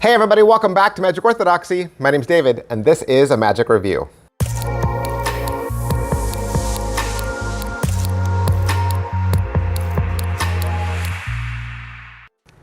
Hey everybody, welcome back to Magic Orthodoxy. My name's David, and this is a Magic Review.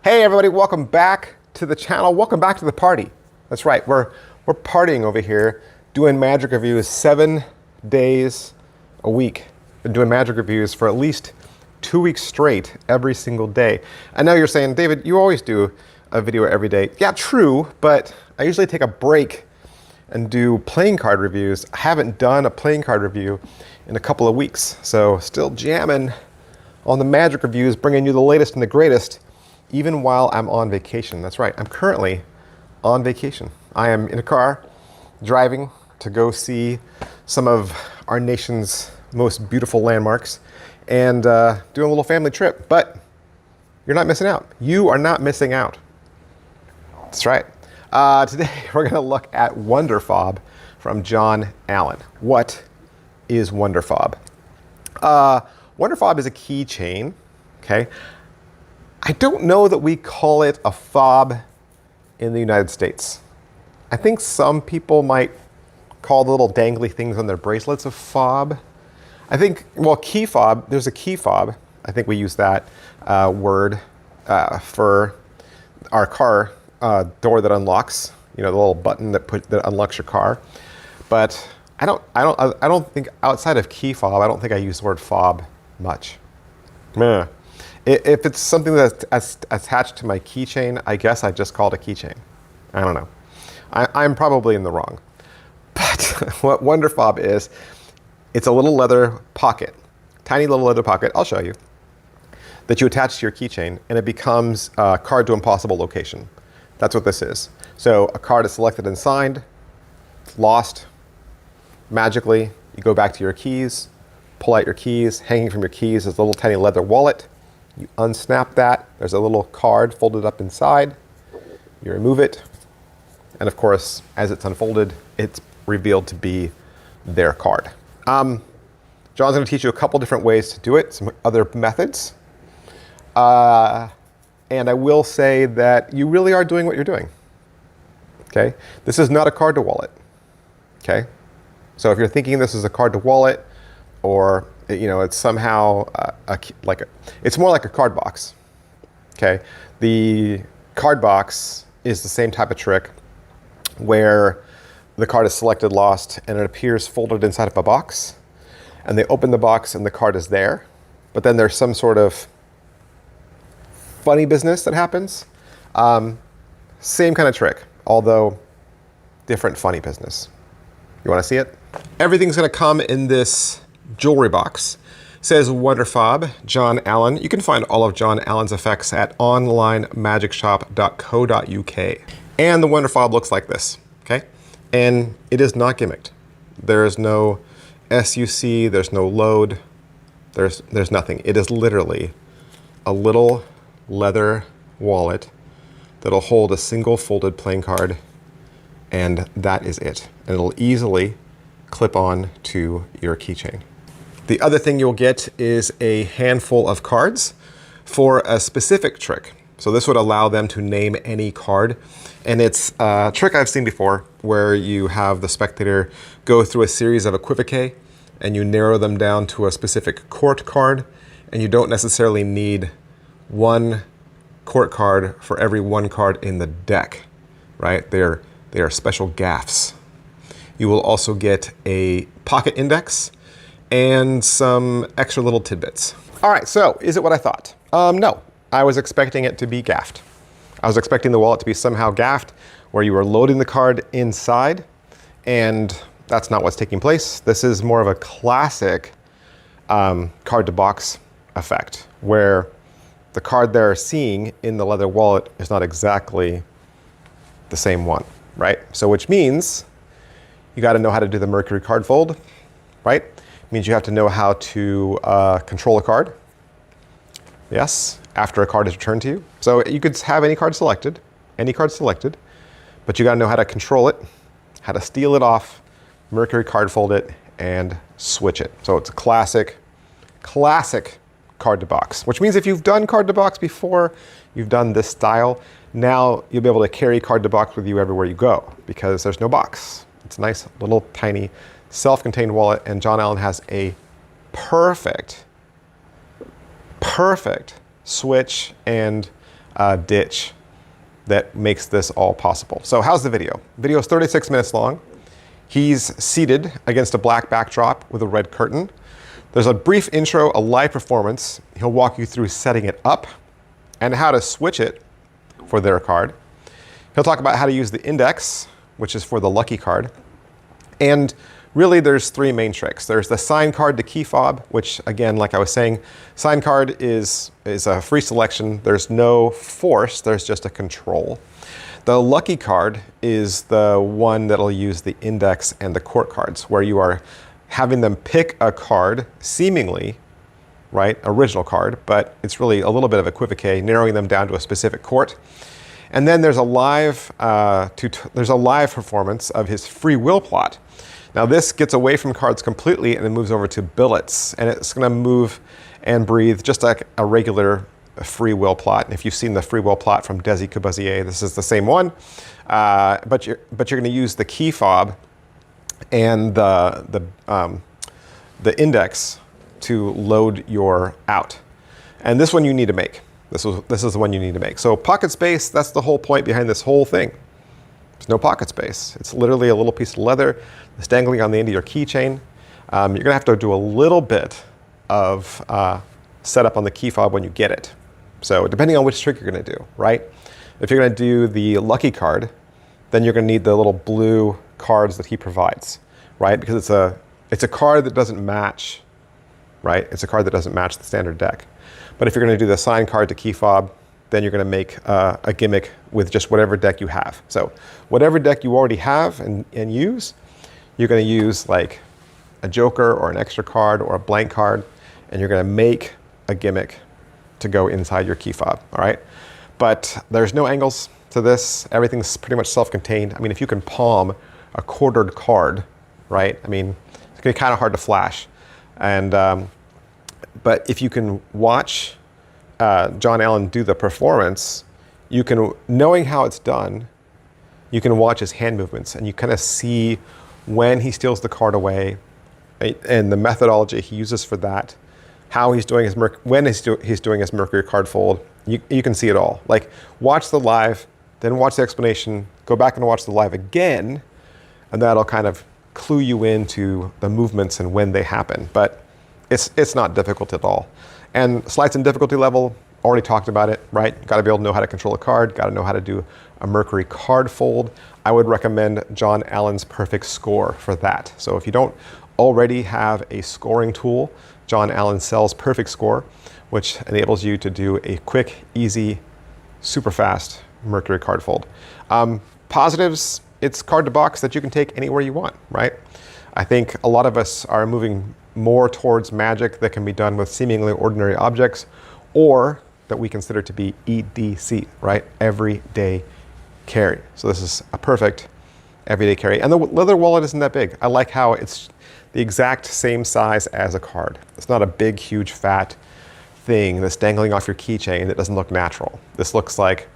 Hey everybody, welcome back to the channel. Welcome back to the party. That's right, we're partying over here, doing Magic Reviews 7 days a week. Been doing Magic Reviews for at least 2 weeks straight, every single day. I know you're saying, David, you always do a video every day. Yeah, true, but I usually take a break and do playing card reviews. I haven't done a playing card review in a couple of weeks, so still jamming on the Magic Reviews, bringing you the latest and the greatest, even while I'm on vacation. That's right, I'm currently on vacation. I am in a car, driving to go see some of our nation's most beautiful landmarks and doing a little family trip, but you're not missing out. You are not missing out. That's right. Today we're going to look at Wonderfob from John Allen. What is Wonderfob? Wonderfob is a keychain, okay? I don't know that we call it a fob in the United States. I think some people might call the little dangly things on their bracelets a fob. I think, well, key fob, there's a key fob. I think we use that word for our car door that unlocks, you know, the little button that unlocks your car. But I don't think outside of key fob, I don't think I use the word fob much. Meh. If it's something that's attached to my keychain, I guess I just call it a keychain. I don't know. I'm probably in the wrong. But what Wonderfob is, it's a little leather pocket, tiny little leather pocket, I'll show you, that you attach to your keychain, and it becomes a card to impossible location. That's what this is. So a card is selected and signed, lost, magically, you go back to your keys, pull out your keys, hanging from your keys is a little tiny leather wallet. You unsnap that, there's a little card folded up inside, you remove it, and of course, as it's unfolded, it's revealed to be their card. John's going to teach you a couple different ways to do it, some other methods. And I will say that you really are doing what you're doing, okay? This is not a card to wallet, okay? So if you're thinking this is a card to wallet, or, you know, it's somehow it's more like a card box, okay? The card box is the same type of trick where the card is selected, lost, and it appears folded inside of a box, and they open the box and the card is there, but then there's some sort of funny business that happens. Same kind of trick, although different funny business. You want to see it? Everything's going to come in this jewelry box. It says Wonderfob, John Allen. You can find all of John Allen's effects at onlinemagicshop.co.uk. And the Wonderfob looks like this, okay? And it is not gimmicked. There is no SUC, there's no load, there's nothing. It is literally a little leather wallet that'll hold a single folded playing card, and that is it. And it'll easily clip on to your keychain. The other thing you'll get is a handful of cards for a specific trick. So this would allow them to name any card. And it's a trick I've seen before where you have the spectator go through a series of equivoque and you narrow them down to a specific court card, and you don't necessarily need one court card for every one card in the deck, right? They are special gaffs. You will also get a pocket index and some extra little tidbits. All right, so is it what I thought? No, I was expecting it to be gaffed. I was expecting the wallet to be somehow gaffed, where you were loading the card inside, and that's not what's taking place. This is more of a classic card to box effect, where the card they're seeing in the leather wallet is not exactly the same one, right? So which means you got to know how to do the Mercury card fold, right? It means you have to know how to control a card. Yes, after a card is returned to you. So you could have any card selected, but you got to know how to control it, how to steal it off, Mercury card fold it, and switch it. So it's a classic card to box, which means if you've done card to box before, you've done this style, now you'll be able to carry card to box with you everywhere you go because there's no box. It's a nice little tiny self-contained wallet, and John Allen has a perfect switch and ditch that makes this all possible. So how's the video? Video is 36 minutes long. He's seated against a black backdrop with a red curtain. There's a brief intro, a live performance. He'll walk you through setting it up and how to switch it for their card. He'll talk about how to use the index, which is for the lucky card. And really there's three main tricks. There's the sign card to key fob, which again, like I was saying, sign card is a free selection. There's no force, there's just a control. The lucky card is the one that'll use the index and the court cards, where you are having them pick a card, seemingly, right, original card, but it's really a little bit of equivoque, narrowing them down to a specific court. And then there's a live performance of his free will plot. Now this gets away from cards completely and it moves over to billets, and it's going to move and breathe just like a regular free will plot. And if you've seen the free will plot from Desi Courvoisier, this is the same one, but you're going to use the key fob and the index to load your out. And this one you need to make. This is the one you need to make. So pocket space, that's the whole point behind this whole thing. There's no pocket space. It's literally a little piece of leather that's dangling on the end of your keychain. You're going to have to do a little bit of setup on the key fob when you get it. So depending on which trick you're going to do, right? If you're going to do the lucky card, then you're going to need the little blue cards that he provides, right? Because it's a card that doesn't match, right? It's a card that doesn't match the standard deck. But if you're going to do the sign card to key fob, then you're going to make a gimmick with just whatever deck you have. So whatever deck you already have and use, you're going to use like a joker or an extra card or a blank card, and you're going to make a gimmick to go inside your key fob, all right? But there's no angles to this. Everything's pretty much self-contained. I mean, if you can palm a quartered card, right? I mean, it's going to be kind of hard to flash. And but if you can watch John Allen do the performance, you can, knowing how it's done, you can watch his hand movements and you kind of see when he steals the card away, right? And the methodology he uses for that, how he's doing his when he's doing his Mercury card fold. You can see it all. Like, watch the live, then watch the explanation, go back and watch the live again, and that'll kind of clue you into the movements and when they happen. But it's not difficult at all. And slides in difficulty level, already talked about it, right? Got to be able to know how to control a card, got to know how to do a Mercury card fold. I would recommend John Allen's Perfect Score for that. So if you don't already have a scoring tool, John Allen sells Perfect Score, which enables you to do a quick, easy, super fast Mercury card fold. Positives, it's card to box that you can take anywhere you want, right? I think a lot of us are moving more towards magic that can be done with seemingly ordinary objects, or that we consider to be EDC, right? Everyday carry. So this is a perfect everyday carry. And the leather wallet isn't that big. I like how it's the exact same size as a card. It's not a big, huge, fat thing that's dangling off your keychain that doesn't look natural. This looks like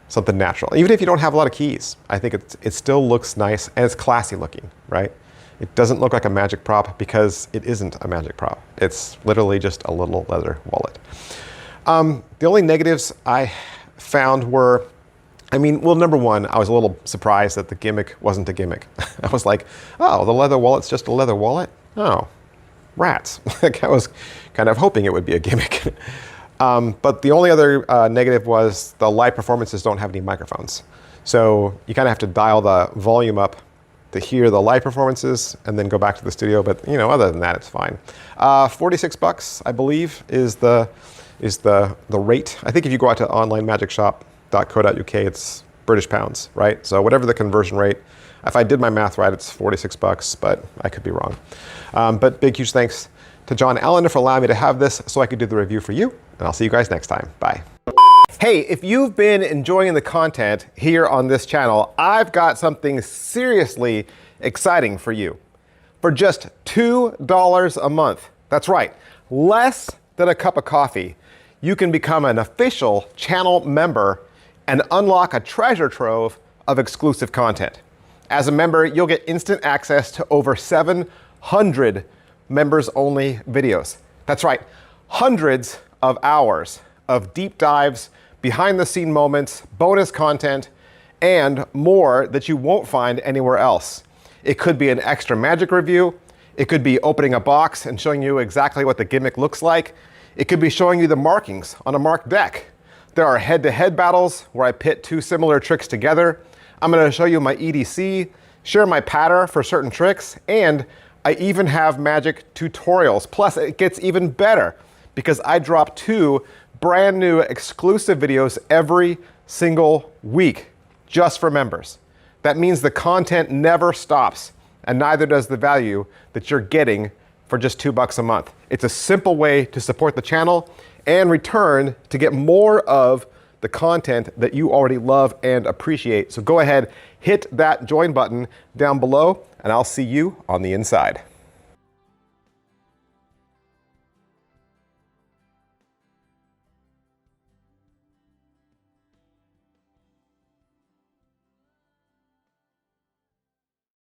something natural. Even if you don't have a lot of keys, I think it still looks nice and it's classy looking, right? It doesn't look like a magic prop because it isn't a magic prop. It's literally just a little leather wallet. The only negatives I found were, I mean, well, number one, I was a little surprised that the gimmick wasn't a gimmick. I was like, oh, the leather wallet's just a leather wallet? Oh, rats. Like, I was kind of hoping it would be a gimmick. But the only other negative was the live performances don't have any microphones. So you kind of have to dial the volume up to hear the live performances and then go back to the studio. But you know, other than that, it's fine. 46 bucks, I believe, is the rate. I think if you go out to onlinemagicshop.co.uk, it's British pounds, right? So whatever the conversion rate, if I did my math right, it's 46 bucks, but I could be wrong. But big, huge thanks to John Allen for allowing me to have this so I could do the review for you. And I'll see you guys next time. Bye. Hey, if you've been enjoying the content here on this channel, I've got something seriously exciting for you. For just $2 a month, that's right, less than a cup of coffee, you can become an official channel member and unlock a treasure trove of exclusive content. As a member, you'll get instant access to over 700 members-only videos. That's right, hundreds of hours of deep dives, behind-the-scene moments, bonus content, and more that you won't find anywhere else. It could be an extra magic review. It could be opening a box and showing you exactly what the gimmick looks like. It could be showing you the markings on a marked deck. There are head-to-head battles where I pit two similar tricks together. I'm going to show you my EDC, share my pattern for certain tricks, and I even have magic tutorials. Plus, it gets even better because I drop 2 brand new exclusive videos every single week just for members. That means the content never stops, and neither does the value that you're getting for just $2 a month. It's a simple way to support the channel and return to get more of the content that you already love and appreciate. So go ahead, hit that join button down below, and I'll see you on the inside.